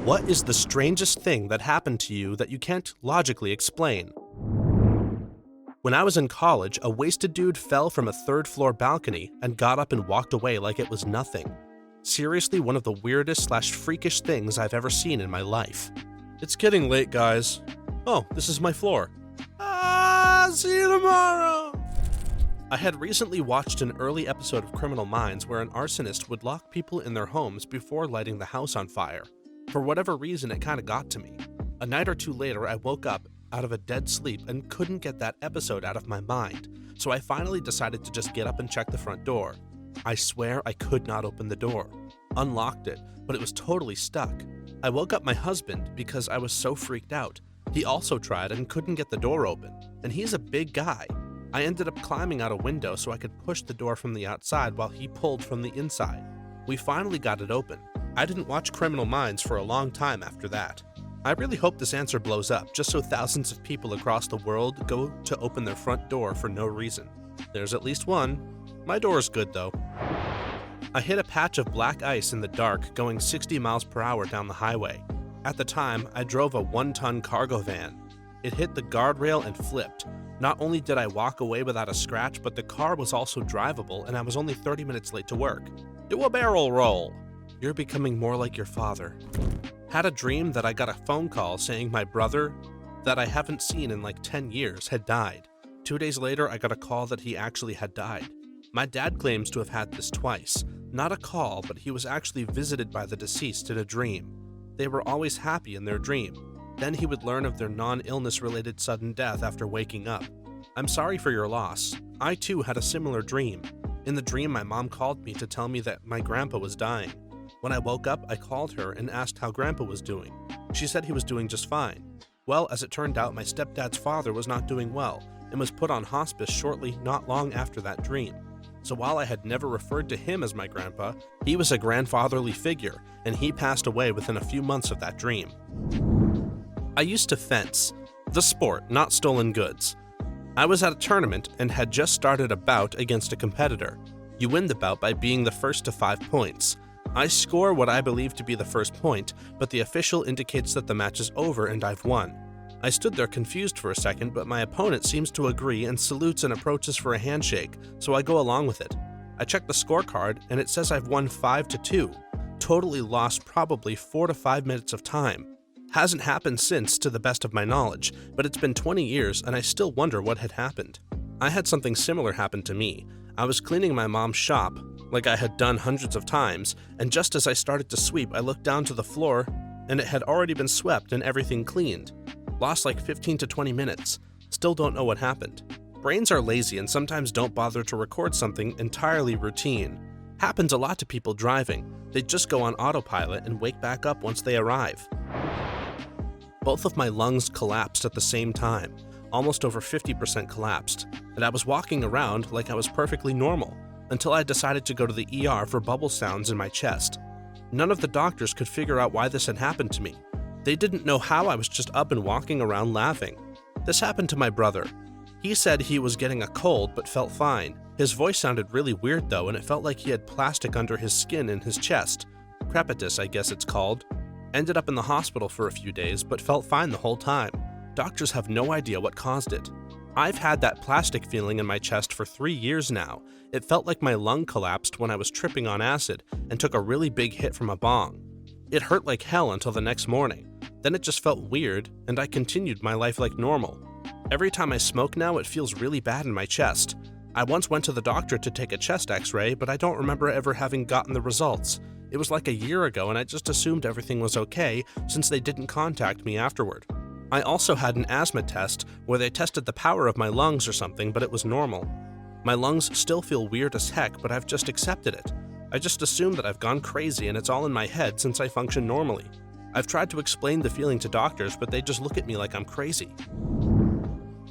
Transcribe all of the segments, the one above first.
What is the strangest thing that happened to you that you can't logically explain? When I was in college, a wasted dude fell from a third-floor balcony and got up and walked away like it was nothing. Seriously, one of the weirdest/freakish things I've ever seen in my life. It's getting late, guys. Oh, this is my floor. See you tomorrow! I had recently watched an early episode of Criminal Minds where an arsonist would lock people in their homes before lighting the house on fire. For whatever reason, it kinda got to me. A night or two later, I woke up out of a dead sleep and couldn't get that episode out of my mind, so I finally decided to just get up and check the front door. I swear I could not open the door. Unlocked it, but it was totally stuck. I woke up my husband because I was so freaked out. He also tried and couldn't get the door open, and he's a big guy. I ended up climbing out a window so I could push the door from the outside while he pulled from the inside. We finally got it open. I didn't watch Criminal Minds for a long time after that. I really hope this answer blows up, just so thousands of people across the world go to open their front door for no reason. There's at least one. My door is good though. I hit a patch of black ice in the dark going 60 miles per hour down the highway. At the time, I drove a 1-ton cargo van. It hit the guardrail and flipped. Not only did I walk away without a scratch, but the car was also drivable and I was only 30 minutes late to work. Do a barrel roll! You're becoming more like your father. Had a dream that I got a phone call saying my brother, that I haven't seen in like 10 years, had died. 2 days later, I got a call that he actually had died. My dad claims to have had this twice. Not a call, but he was actually visited by the deceased in a dream. They were always happy in their dream. Then he would learn of their non-illness related sudden death after waking up. I'm sorry for your loss. I too had a similar dream. In the dream, my mom called me to tell me that my grandpa was dying. When I woke up, I called her and asked how grandpa was doing. She said he was doing just fine. Well, as it turned out, my stepdad's father was not doing well and was put on hospice shortly not long after that dream. So while I had never referred to him as my grandpa, he was a grandfatherly figure, and he passed away within a few months of that dream. I used to fence. The sport, not stolen goods. I was at a tournament and had just started a bout against a competitor. You win the bout by being the first to 5 points. I score what I believe to be the first point, but the official indicates that the match is over and I've won. I stood there confused for a second, but my opponent seems to agree and salutes and approaches for a handshake, so I go along with it. I check the scorecard and it says I've won 5-2. Totally lost probably 4 to 5 minutes of time. Hasn't happened since, to the best of my knowledge, but it's been 20 years and I still wonder what had happened. I had something similar happen to me. I was cleaning my mom's shop, like I had done hundreds of times, and just as I started to sweep, I looked down to the floor and it had already been swept and everything cleaned. Lost like 15 to 20 minutes. Still don't know what happened. Brains are lazy and sometimes don't bother to record something entirely routine. Happens a lot to people driving. They just go on autopilot and wake back up once they arrive. Both of my lungs collapsed at the same time, almost over 50% collapsed, and I was walking around like I was perfectly normal, until I decided to go to the ER for bubble sounds in my chest. None of the doctors could figure out why this had happened to me. They didn't know how I was just up and walking around laughing. This happened to my brother. He said he was getting a cold but felt fine. His voice sounded really weird though, and it felt like he had plastic under his skin in his chest. Crepitus, I guess it's called. Ended up in the hospital for a few days, but felt fine the whole time. Doctors have no idea what caused it. I've had that plastic feeling in my chest for 3 years now. It felt like my lung collapsed when I was tripping on acid and took a really big hit from a bong. It hurt like hell until the next morning. Then it just felt weird, and I continued my life like normal. Every time I smoke now, it feels really bad in my chest. I once went to the doctor to take a chest x-ray, but I don't remember ever having gotten the results. It was like a year ago, and I just assumed everything was okay since they didn't contact me afterward. I also had an asthma test where they tested the power of my lungs or something, but it was normal. My lungs still feel weird as heck, but I've just accepted it. I just assume that I've gone crazy and it's all in my head since I function normally. I've tried to explain the feeling to doctors, but they just look at me like I'm crazy.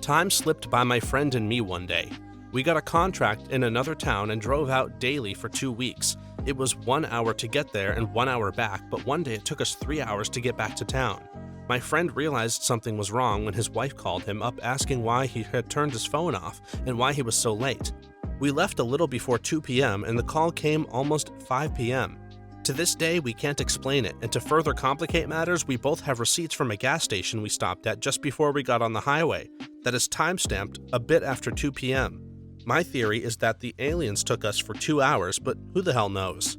Time slipped by my friend and me one day. We got a contract in another town and drove out daily for 2 weeks. It was 1 hour to get there and 1 hour back, but one day it took us 3 hours to get back to town. My friend realized something was wrong when his wife called him up asking why he had turned his phone off and why he was so late. We left a little before 2 p.m. and the call came almost 5 p.m. To this day, we can't explain it, and to further complicate matters, we both have receipts from a gas station we stopped at just before we got on the highway that is timestamped a bit after 2 p.m. My theory is that the aliens took us for 2 hours, but who the hell knows?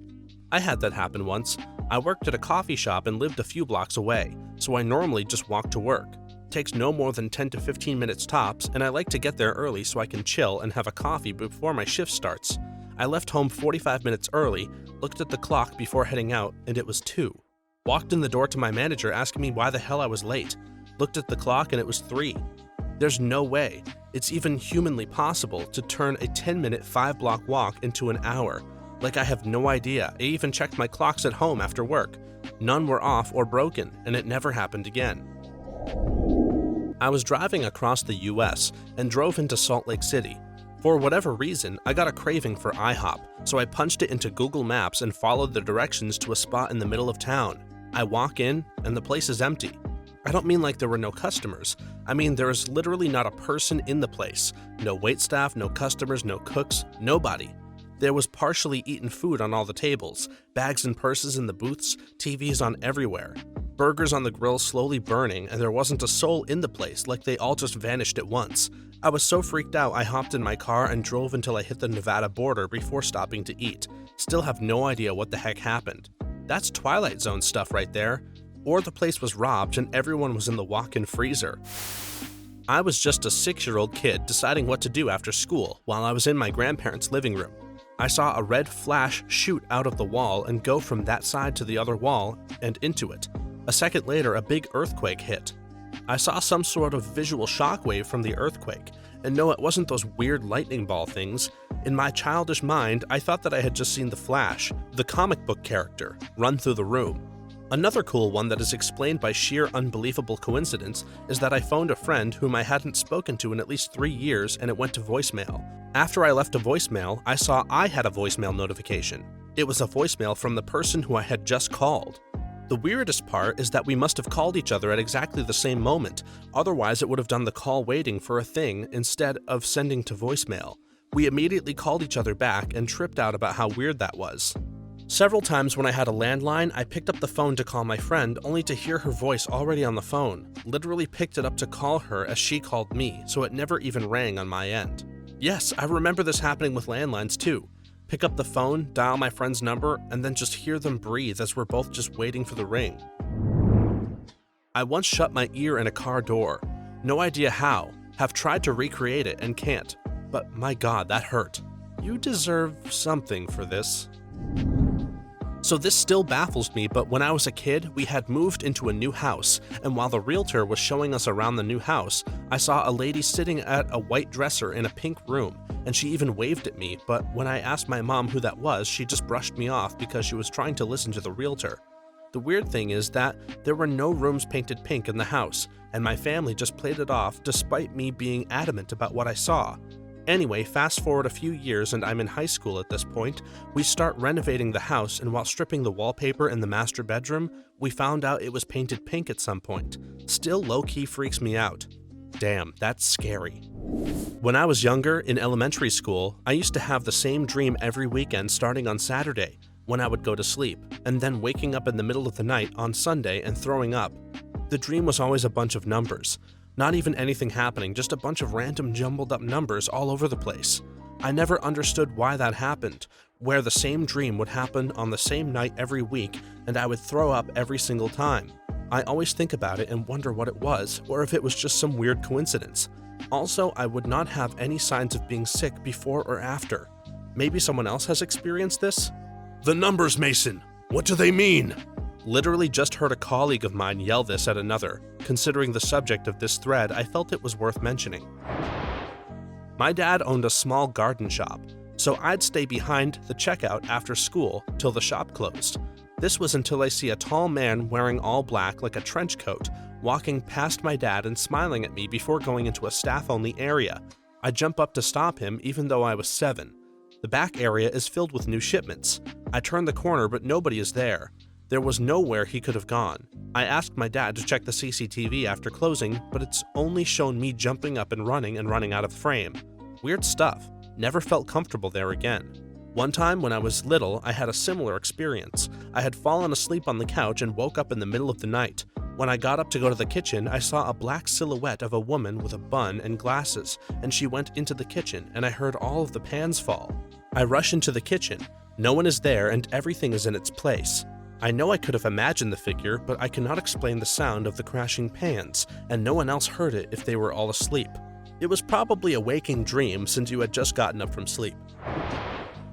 I had that happen once. I worked at a coffee shop and lived a few blocks away, so I normally just walk to work. It takes no more than 10 to 15 minutes tops, and I like to get there early so I can chill and have a coffee before my shift starts. I left home 45 minutes early, looked at the clock before heading out, and it was 2. Walked in the door to my manager asking me why the hell I was late. Looked at the clock and it was 3. There's no way it's even humanly possible to turn a 10-minute 5-block walk into an hour. Like, I have no idea. I even checked my clocks at home after work. None were off or broken, and it never happened again. I was driving across the US and drove into Salt Lake City. For whatever reason, I got a craving for IHOP, so I punched it into Google Maps and followed the directions to a spot in the middle of town. I walk in, and the place is empty. I don't mean like there were no customers. I mean there is literally not a person in the place. No waitstaff, no customers, no cooks, nobody. There was partially eaten food on all the tables, bags and purses in the booths, TVs on everywhere, burgers on the grill slowly burning, and there wasn't a soul in the place, like they all just vanished at once. I was so freaked out I hopped in my car and drove until I hit the Nevada border before stopping to eat. Still have no idea what the heck happened. That's Twilight Zone stuff right there. Or the place was robbed and everyone was in the walk-in freezer. I was just a 6-year-old kid deciding what to do after school while I was in my grandparents' living room. I saw a red flash shoot out of the wall and go from that side to the other wall and into it. A second later, a big earthquake hit. I saw some sort of visual shockwave from the earthquake, and no, it wasn't those weird lightning ball things. In my childish mind, I thought that I had just seen the Flash, the comic book character, run through the room. Another cool one that is explained by sheer unbelievable coincidence is that I phoned a friend whom I hadn't spoken to in at least 3 years and it went to voicemail. After I left a voicemail, I saw I had a voicemail notification. It was a voicemail from the person who I had just called. The weirdest part is that we must have called each other at exactly the same moment, otherwise it would have done the call waiting for a thing instead of sending to voicemail. We immediately called each other back and tripped out about how weird that was. Several times when I had a landline, I picked up the phone to call my friend, only to hear her voice already on the phone. Literally picked it up to call her as she called me, so it never even rang on my end. Yes, I remember this happening with landlines too. Pick up the phone, dial my friend's number, and then just hear them breathe as we're both just waiting for the ring. I once shut my ear in a car door. No idea how. Have tried to recreate it and can't. But my God, that hurt. You deserve something for this. So this still baffles me, but when I was a kid, we had moved into a new house, and while the realtor was showing us around the new house, I saw a lady sitting at a white dresser in a pink room, and she even waved at me, but when I asked my mom who that was, she just brushed me off because she was trying to listen to the realtor. The weird thing is that there were no rooms painted pink in the house, and my family just played it off despite me being adamant about what I saw. Anyway, fast forward a few years and I'm in high school at this point. We start renovating the house, and while stripping the wallpaper in the master bedroom, we found out it was painted pink at some point. Still low-key freaks me out. Damn, that's scary. When I was younger, in elementary school, I used to have the same dream every weekend starting on Saturday, when I would go to sleep, and then waking up in the middle of the night on Sunday and throwing up. The dream was always a bunch of numbers. Not even anything happening, just a bunch of random jumbled up numbers all over the place. I never understood why that happened, where the same dream would happen on the same night every week and I would throw up every single time. I always think about it and wonder what it was, or if it was just some weird coincidence. Also, I would not have any signs of being sick before or after. Maybe someone else has experienced this? The numbers, Mason! What do they mean? Literally just heard a colleague of mine yell this at another. Considering the subject of this thread, I felt it was worth mentioning. My dad owned a small garden shop, so I'd stay behind the checkout after school till the shop closed. This was until I see a tall man wearing all black like a trench coat, walking past my dad and smiling at me before going into a staff-only area. I jump up to stop him even though I was 7. The back area is filled with new shipments. I turn the corner but nobody is there. There was nowhere he could have gone. I asked my dad to check the CCTV after closing, but it's only shown me jumping up and running out of the frame. Weird stuff. Never felt comfortable there again. One time when I was little, I had a similar experience. I had fallen asleep on the couch and woke up in the middle of the night. When I got up to go to the kitchen, I saw a black silhouette of a woman with a bun and glasses, and she went into the kitchen, and I heard all of the pans fall. I rush into the kitchen. No one is there, and everything is in its place. I know I could have imagined the figure, but I cannot explain the sound of the crashing pans, and no one else heard it if they were all asleep. It was probably a waking dream since you had just gotten up from sleep.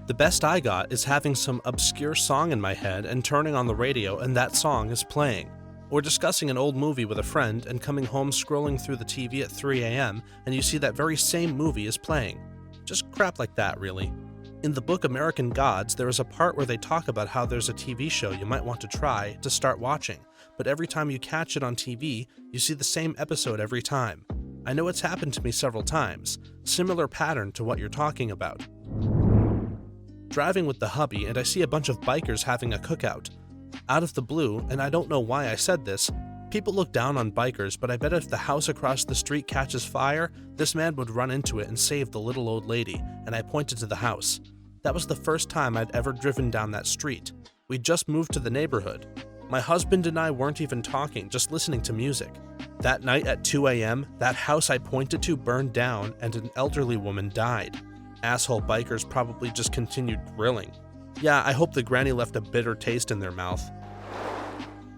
The best I got is having some obscure song in my head and turning on the radio and that song is playing. Or discussing an old movie with a friend and coming home scrolling through the TV at 3 a.m. and you see that very same movie is playing. Just crap like that, really. In the book American Gods, there is a part where they talk about how there's a TV show you might want to try to start watching, but every time you catch it on TV, you see the same episode every time. I know it's happened to me several times, similar pattern to what you're talking about. Driving with the hubby and I see a bunch of bikers having a cookout. Out of the blue, and I don't know why I said this, people look down on bikers, but I bet if the house across the street catches fire, this man would run into it and save the little old lady, and I pointed to the house. That was the first time I'd ever driven down that street. We'd just moved to the neighborhood. My husband and I weren't even talking, just listening to music. That night at 2 a.m., that house I pointed to burned down and an elderly woman died. Asshole bikers probably just continued grilling. Yeah, I hope the granny left a bitter taste in their mouth.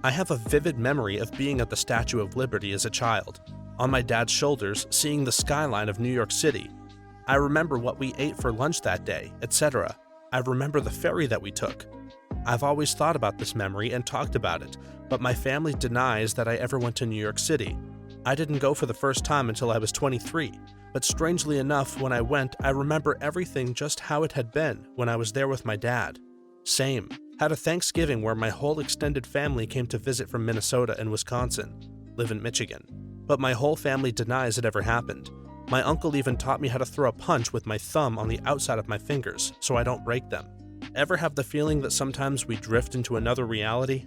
I have a vivid memory of being at the Statue of Liberty as a child, on my dad's shoulders, seeing the skyline of New York City. I remember what we ate for lunch that day, etc. I remember the ferry that we took. I've always thought about this memory and talked about it, but my family denies that I ever went to New York City. I didn't go for the first time until I was 23, but strangely enough, when I went, I remember everything just how it had been when I was there with my dad. Same. Had a Thanksgiving where my whole extended family came to visit from Minnesota and Wisconsin. Live in Michigan. But my whole family denies it ever happened. My uncle even taught me how to throw a punch with my thumb on the outside of my fingers so I don't break them. Ever have the feeling that sometimes we drift into another reality?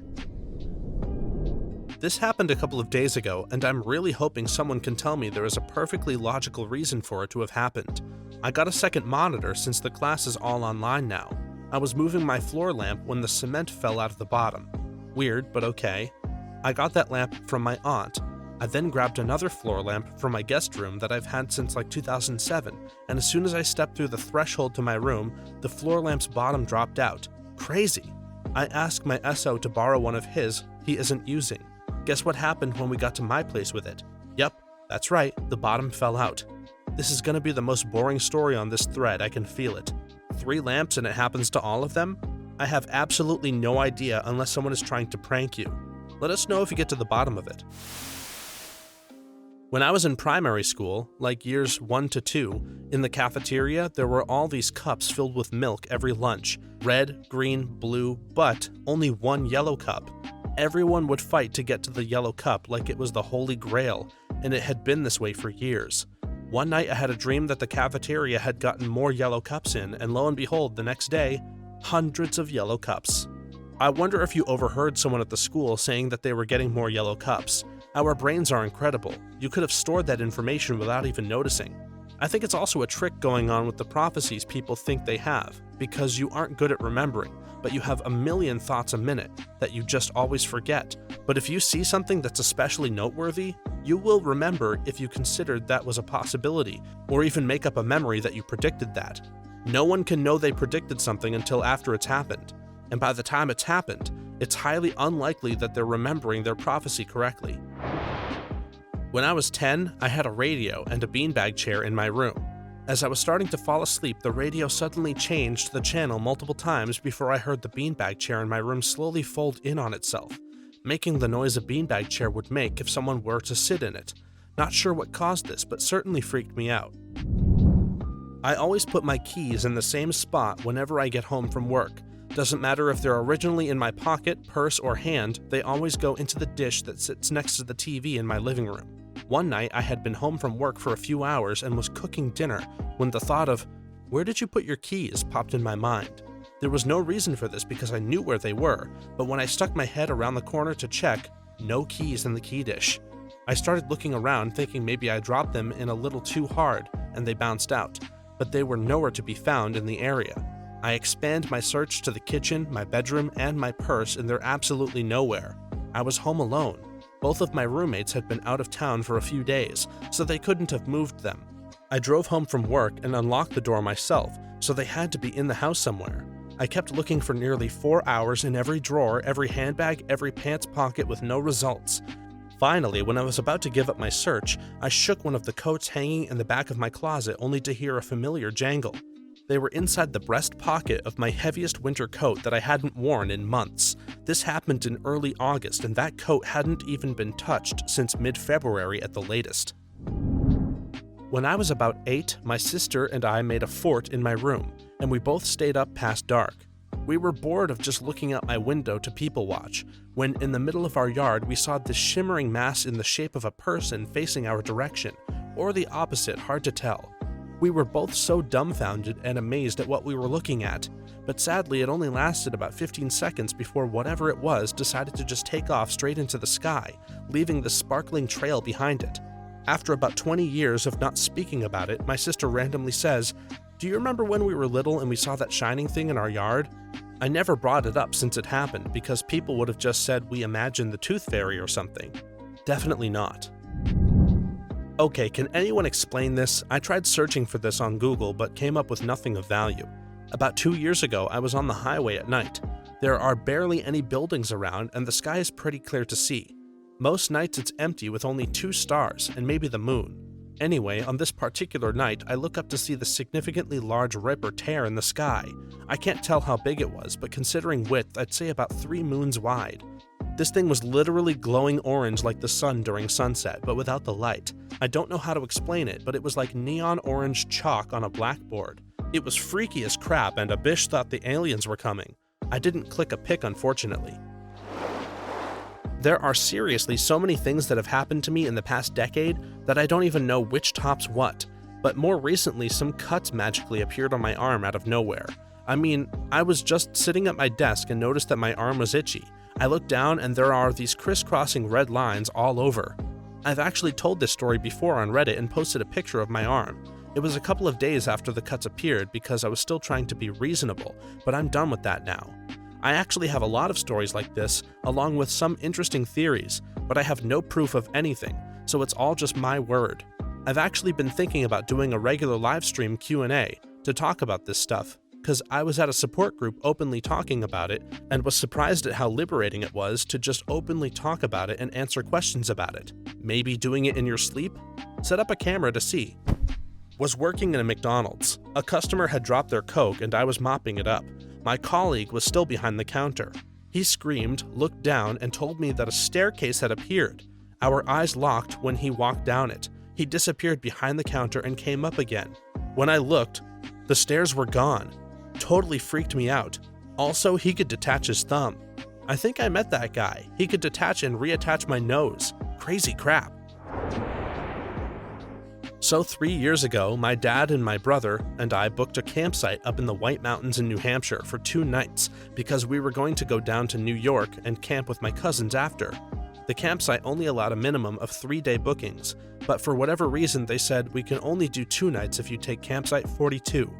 This happened a couple of days ago, and I'm really hoping someone can tell me there is a perfectly logical reason for it to have happened. I got a second monitor since the class is all online now. I was moving my floor lamp when the cement fell out of the bottom. Weird, but okay. I got that lamp from my aunt. I then grabbed another floor lamp from my guest room that I've had since like 2007, and as soon as I stepped through the threshold to my room, the floor lamp's bottom dropped out. Crazy! I asked my SO to borrow one of his he isn't using. Guess what happened when we got to my place with it? Yep, that's right, the bottom fell out. This is gonna be the most boring story on this thread, I can feel it. 3 lamps and it happens to all of them? I have absolutely no idea unless someone is trying to prank you. Let us know if you get to the bottom of it. When I was in primary school, like years 1 to 2, in the cafeteria there were all these cups filled with milk every lunch. Red, green, blue, but only one yellow cup. Everyone would fight to get to the yellow cup like it was the holy grail, and it had been this way for years. One night I had a dream that the cafeteria had gotten more yellow cups in, and lo and behold, the next day, hundreds of yellow cups. I wonder if you overheard someone at the school saying that they were getting more yellow cups. Our brains are incredible. You could have stored that information without even noticing. I think it's also a trick going on with the prophecies people think they have, because you aren't good at remembering, but you have a million thoughts a minute that you just always forget. But if you see something that's especially noteworthy, you will remember if you considered that was a possibility, or even make up a memory that you predicted that. No one can know they predicted something until after it's happened, and by the time it's happened, it's highly unlikely that they're remembering their prophecy correctly. When I was 10, I had a radio and a beanbag chair in my room. As I was starting to fall asleep, the radio suddenly changed the channel multiple times before I heard the beanbag chair in my room slowly fold in on itself, making the noise a beanbag chair would make if someone were to sit in it. Not sure what caused this, but certainly freaked me out. I always put my keys in the same spot whenever I get home from work. Doesn't matter if they're originally in my pocket, purse, or hand, they always go into the dish that sits next to the TV in my living room. One night, I had been home from work for a few hours and was cooking dinner when the thought of, "Where did you put your keys?" popped in my mind. There was no reason for this because I knew where they were, but when I stuck my head around the corner to check, no keys in the key dish. I started looking around thinking maybe I dropped them in a little too hard and they bounced out, but they were nowhere to be found in the area. I expand my search to the kitchen, my bedroom, and my purse, and they're absolutely nowhere. I was home alone. Both of my roommates had been out of town for a few days, so they couldn't have moved them. I drove home from work and unlocked the door myself, so they had to be in the house somewhere. I kept looking for nearly 4 hours in every drawer, every handbag, every pants pocket with no results. Finally, when I was about to give up my search, I shook one of the coats hanging in the back of my closet only to hear a familiar jangle. They were inside the breast pocket of my heaviest winter coat that I hadn't worn in months. This happened in early August, and that coat hadn't even been touched since mid-February at the latest. When I was about 8, my sister and I made a fort in my room, and we both stayed up past dark. We were bored of just looking out my window to people watch, when in the middle of our yard we saw this shimmering mass in the shape of a person facing our direction, or the opposite, hard to tell. We were both so dumbfounded and amazed at what we were looking at, but sadly it only lasted about 15 seconds before whatever it was decided to just take off straight into the sky, leaving the sparkling trail behind it. After about 20 years of not speaking about it, my sister randomly says, "Do you remember when we were little and we saw that shining thing in our yard?" I never brought it up since it happened because people would have just said we imagined the tooth fairy or something. Definitely not. Okay, can anyone explain this? I tried searching for this on Google but came up with nothing of value. About 2 years ago, I was on the highway at night. There are barely any buildings around and the sky is pretty clear to see. Most nights it's empty with only 2 stars and maybe the moon. Anyway, on this particular night, I look up to see the significantly large rip or tear in the sky. I can't tell how big it was, but considering width, I'd say about 3 moons wide. This thing was literally glowing orange like the sun during sunset, but without the light. I don't know how to explain it, but it was like neon orange chalk on a blackboard. It was freaky as crap, and Abish thought the aliens were coming. I didn't click a pic, unfortunately. There are seriously so many things that have happened to me in the past decade that I don't even know which tops what, but more recently some cuts magically appeared on my arm out of nowhere. I mean, I was just sitting at my desk and noticed that my arm was itchy. I looked down and there are these crisscrossing red lines all over. I've actually told this story before on Reddit and posted a picture of my arm. It was a couple of days after the cuts appeared because I was still trying to be reasonable, but I'm done with that now. I actually have a lot of stories like this, along with some interesting theories, but I have no proof of anything, so it's all just my word. I've actually been thinking about doing a regular livestream Q&A to talk about this stuff, because I was at a support group openly talking about it, and was surprised at how liberating it was to just openly talk about it and answer questions about it. Maybe doing it in your sleep? Set up a camera to see. Was working in a McDonald's. A customer had dropped their Coke and I was mopping it up. My colleague was still behind the counter. He screamed, looked down, and told me that a staircase had appeared. Our eyes locked when he walked down it. He disappeared behind the counter and came up again. When I looked, the stairs were gone. Totally freaked me out. Also, he could detach his thumb. I think I met that guy. He could detach and reattach my nose. Crazy crap. So 3 years ago, my dad and my brother and I booked a campsite up in the White Mountains in New Hampshire for 2 nights because we were going to go down to New York and camp with my cousins after. The campsite only allowed a minimum of 3-day bookings, but for whatever reason they said we can only do 2 nights if you take campsite 42.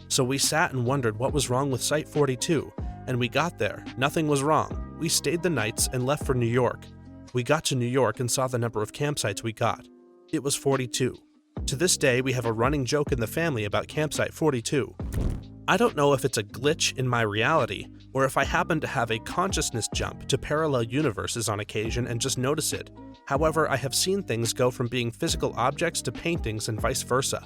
So we sat and wondered what was wrong with site 42, and we got there. Nothing was wrong. We stayed the nights and left for New York. We got to New York and saw the number of campsites we got. It was 42. To this day, we have a running joke in the family about campsite 42. I don't know if it's a glitch in my reality, or if I happen to have a consciousness jump to parallel universes on occasion and just notice it. However, I have seen things go from being physical objects to paintings and vice versa.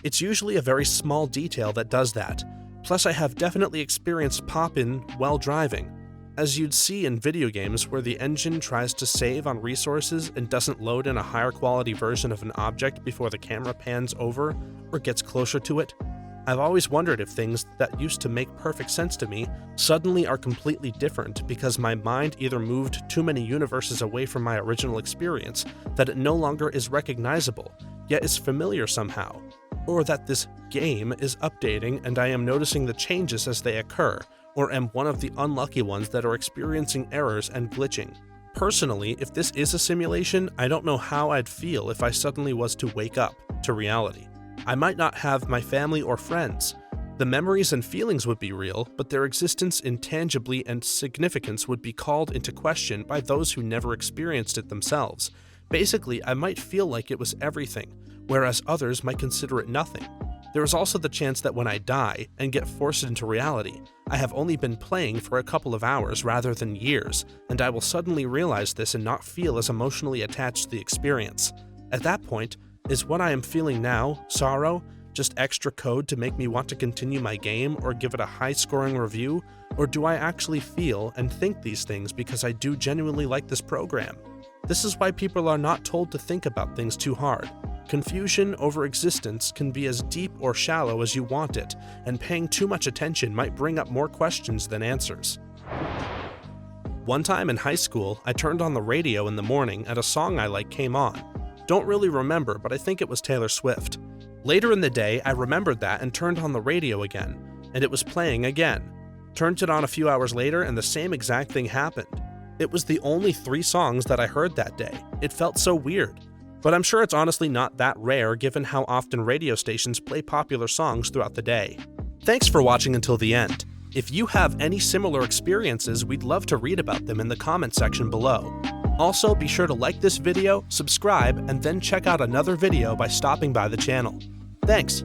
It's usually a very small detail that does that. Plus, I have definitely experienced pop-in while driving. As you'd see in video games where the engine tries to save on resources and doesn't load in a higher quality version of an object before the camera pans over or gets closer to it. I've always wondered if things that used to make perfect sense to me suddenly are completely different because my mind either moved too many universes away from my original experience that it no longer is recognizable, yet is familiar somehow, or that this game is updating and I am noticing the changes as they occur, or am one of the unlucky ones that are experiencing errors and glitching. Personally, if this is a simulation, I don't know how I'd feel if I suddenly was to wake up to reality. I might not have my family or friends. The memories and feelings would be real, but their existence intangibly and significance would be called into question by those who never experienced it themselves. Basically, I might feel like it was everything, whereas others might consider it nothing. There is also the chance that when I die and get forced into reality, I have only been playing for a couple of hours rather than years, and I will suddenly realize this and not feel as emotionally attached to the experience. At that point, is what I am feeling now, sorrow, just extra code to make me want to continue my game or give it a high-scoring review, or do I actually feel and think these things because I do genuinely like this program? This is why people are not told to think about things too hard. Confusion over existence can be as deep or shallow as you want it, and paying too much attention might bring up more questions than answers. One time in high school, I turned on the radio in the morning and a song I like came on. Don't really remember, but I think it was Taylor Swift. Later in the day, I remembered that and turned on the radio again, and it was playing again. Turned it on a few hours later and the same exact thing happened. It was the only 3 songs that I heard that day. It felt so weird. But I'm sure it's honestly not that rare given how often radio stations play popular songs throughout the day. Thanks for watching until the end. If you have any similar experiences, we'd love to read about them in the comment section below. Also, be sure to like this video, subscribe, and then check out another video by stopping by the channel. Thanks!